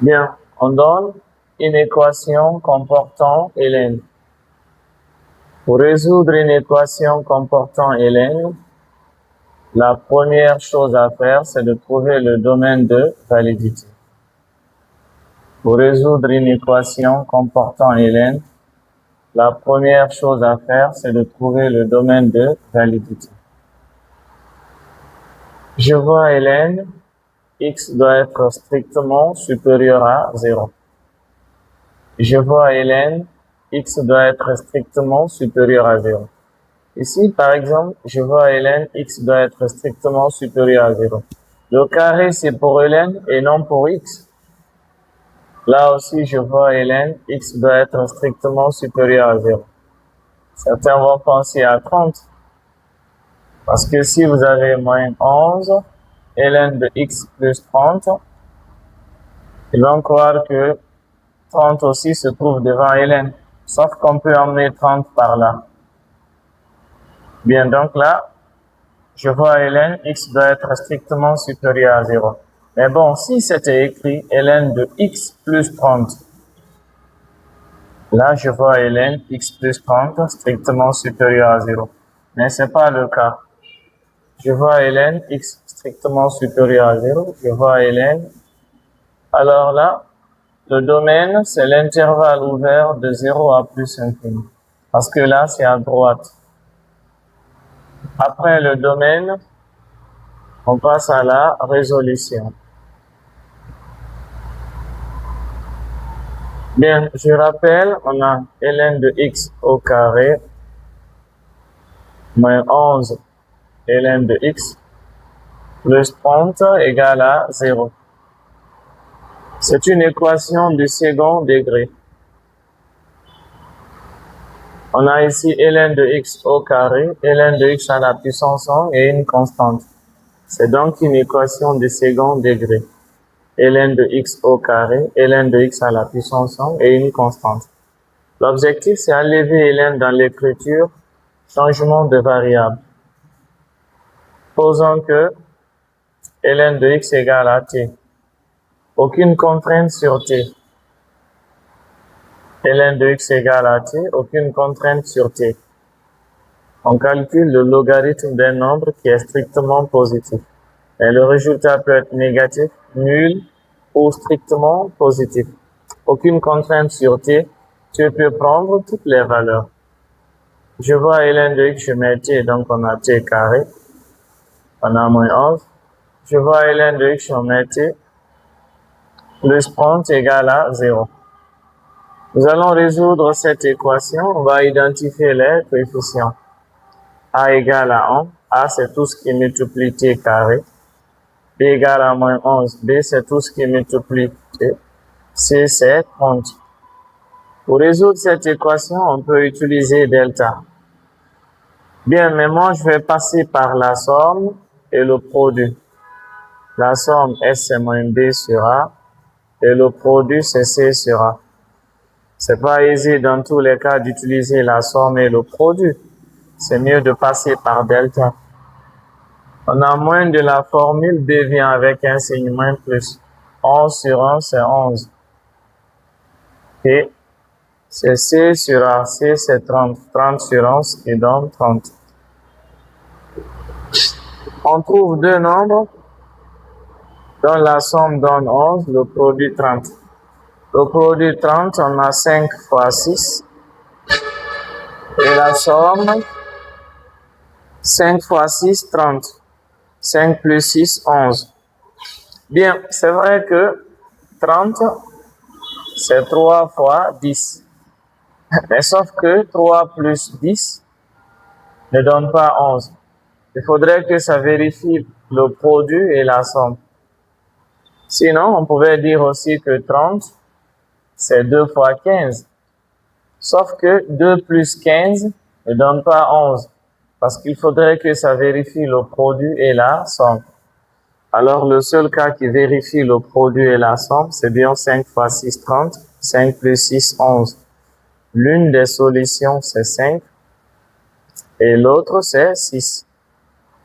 Bien, on donne une équation comportant ln. Pour résoudre une équation comportant ln, la première chose à faire, c'est de trouver le domaine de validité. Pour résoudre une équation comportant ln, la première chose à faire, c'est de trouver le domaine de validité. Je vois ln, x doit être strictement supérieur à 0. Je vois ln, x doit être strictement supérieur à 0. Ici, par exemple, je vois ln, x doit être strictement supérieur à 0. Le carré, c'est pour ln et non pour x. Là aussi, je vois ln, x doit être strictement supérieur à 0. Certains vont penser à 30. Parce que si vous avez moins 11, ln de x plus 30, ils vont croire que 30 aussi se trouve devant ln. Sauf qu'on peut emmener 30 par là. Bien, donc là, je vois ln, x doit être strictement supérieur à 0. Mais bon, si c'était écrit ln de x plus 30, là, je vois ln, x plus 30 strictement supérieur à 0. Mais c'est pas le cas. Je vois ln, x strictement supérieur à 0. Je vois ln. Alors là, le domaine, c'est l'intervalle ouvert de 0 à plus infini. Parce que là, c'est à droite. Après le domaine, on passe à la résolution. Bien, je rappelle, on a ln de x au carré moins 11 ln de x plus 30 égale à 0. C'est une équation du second degré. On a ici ln de x au carré, ln de x à la puissance 1 et une constante. C'est donc une équation du second degré. Ln de x au carré, ln de x à la puissance 1 et une constante. L'objectif, c'est enlever ln dans l'écriture, changement de variable. Posons que ln de x égale à t. Aucune contrainte sur t. Ln de x égale à t, aucune contrainte sur t. On calcule le logarithme d'un nombre qui est strictement positif. Et le résultat peut être négatif, nul ou strictement positif. Aucune contrainte sur t, tu peux prendre toutes les valeurs. Je vois ln de x, je mets t, donc on a t carré. On a moins 11. Je vois ln de x, on met t, plus 30 égale à 0. Nous allons résoudre cette équation. On va identifier les coefficients. A égale à 1. A, c'est tout ce qui multiplie t carré. B égale à moins 11. B, c'est tout ce qui multiplie t. C, c'est 30. Pour résoudre cette équation, on peut utiliser delta. Bien, mais moi, je vais passer par la somme et le produit. La somme, S, c'est moins B sur A. Et le produit, c'est C sur A. C'est pas aisé dans tous les cas d'utiliser la somme et le produit. C'est mieux de passer par delta. On a moins de la formule, B vient avec un signe moins plus. 11 sur 1, c'est 11. Et c'est C sur A. C, c'est 30. 30 sur 11 qui donne 30. On trouve deux nombres dont la somme donne 11, le produit 30. Le produit 30, on a 5 fois 6. Et la somme, 5 fois 6, 30. 5 plus 6, 11. Bien, c'est vrai que 30, c'est 3 fois 10. Mais sauf que 3 plus 10 ne donne pas 11. Il faudrait que ça vérifie le produit et la somme. Sinon, on pouvait dire aussi que 30, c'est 2 fois 15. Sauf que 2 plus 15 ne donne pas 11. Parce qu'il faudrait que ça vérifie le produit et la somme. Alors, le seul cas qui vérifie le produit et la somme, c'est bien 5 fois 6, 30. 5 plus 6, 11. L'une des solutions, c'est 5. Et l'autre, c'est 6.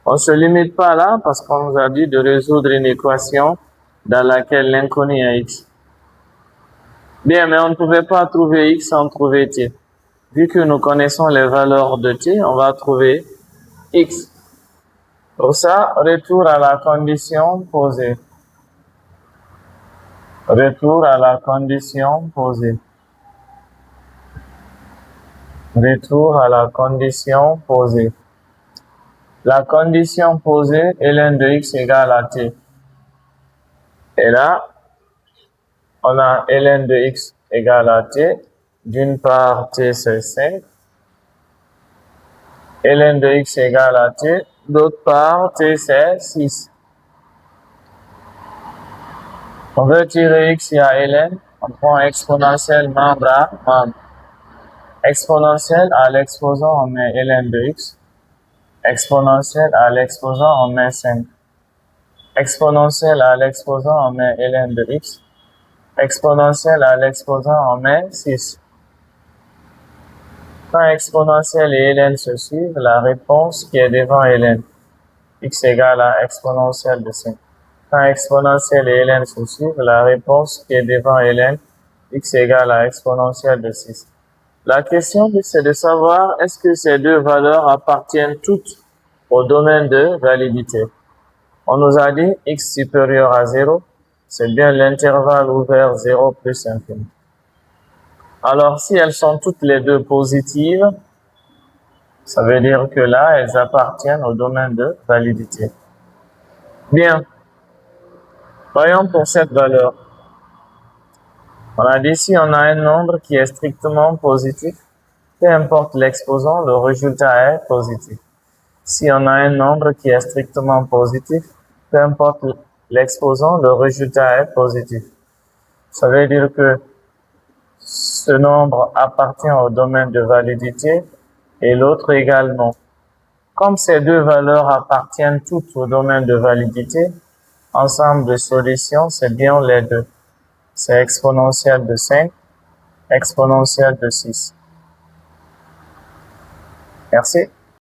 On ne se limite pas là parce qu'on nous a dit de résoudre une équation dans laquelle l'inconnu est x. Bien, mais on ne pouvait pas trouver x sans trouver t. Vu que nous connaissons les valeurs de t, on va trouver x. Pour ça, retour à la condition posée. Retour à la condition posée. Retour à la condition posée. La condition posée est ln de x égale à t. Et là, on a ln de x égale à t. D'une part, t c'est 5. Ln de x égale à t. D'autre part, t c'est 6. On veut tirer x à ln. On prend exponentielle membre à membre. Exponentielle à l'exposant, on met ln de x. Exponentielle à l'exposant, on met 5. Exponentielle à l'exposant, on met ln de x. Exponentielle à l'exposant, on met 6. Quand exponentielle et ln se suivent, la réponse qui est devant ln, x égale à exponentielle de 5. Quand exponentielle et ln se suivent, la réponse qui est devant ln, x égale à exponentielle de 6. La question, c'est de savoir est-ce que ces deux valeurs appartiennent toutes au domaine de validité. On nous a dit x supérieur à 0, c'est bien l'intervalle ouvert 0 plus infini. Alors, si elles sont toutes les deux positives, ça veut dire que là, elles appartiennent au domaine de validité. Bien. Voyons pour cette valeur. On a dit si on a un nombre qui est strictement positif, peu importe l'exposant, le résultat est positif. Si on a un nombre qui est strictement positif, peu importe l'exposant, le résultat est positif. Ça veut dire que ce nombre appartient au domaine de validité et l'autre également. Comme ces deux valeurs appartiennent toutes au domaine de validité, ensemble de solutions, c'est bien les deux. C'est exponentielle de 5, exponentielle de 6. Merci.